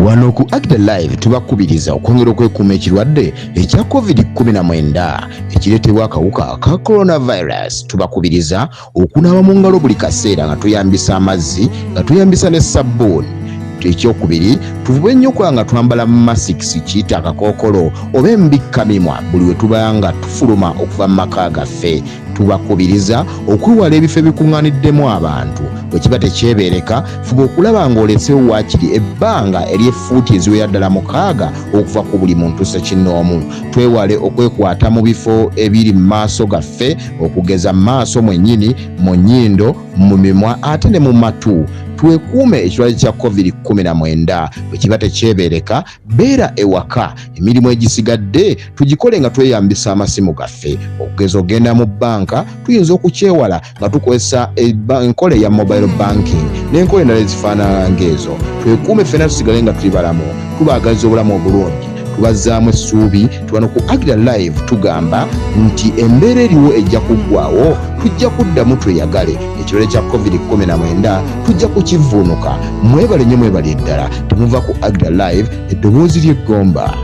Wano ku AGDALIVE tubakubiriza okwongera okwekuuma ekirwadde ekya COVID-19 ekireetebwa akawuka aka coronavirus. Tubakubiriza okunaaba mu ngalo buli kaseera nga tuyambisa amazzi, nga tuyambisa ne sabbuuni. Ekyokubiri, tuvube nnyo nga twambala masks kiyita akakookolo oba embikka mimwa buli we tuba nga tufuluma okuva mu maka gaffe. Tubakubiriza okwewala ebifo ebikuŋŋaaniddemu abantu. Bwe kiba tekyebeereka, fuba okulaba ng'oleseewo waakiri ebbanga ery'effuuti eziwera ddala 6 okuva ku buli muntu ssekinnoomu. Twewale okwekwata mu bifo ebiri mu maaso gaffe, okugeza mu maaso mwennyini, mu nnyindo, mu mimwa ate ne mu matu. Twekuume ekirwadde kya COVID-19. Bwe kiba tekyebeereka, beera ewaka. Emirimu egisigadde tugikole nga tweyambisa amasimu gaffe. Okugeza ogenda mu bbanka, tuyinza okukyewala nga tukozesa enkola ya mobile banking n'enkola endala ezifaanana ng'ezo. Twekuume ffenna tusigale nga tuli balamu, tubaagaliza obulamu obulungi, tubazzaamu essuubi. Tuwano ku AGDALIVE tugamba nti embeera eriwo ejja kuggwaawo, tujja kuddamu tweyagale. Ekirwadde kya COVID-19 tujja kukivuunuka. Mwebale nnyo, mwebale ddala. Temuva ku AGDALIVE, eddoboozi ly'eggomba.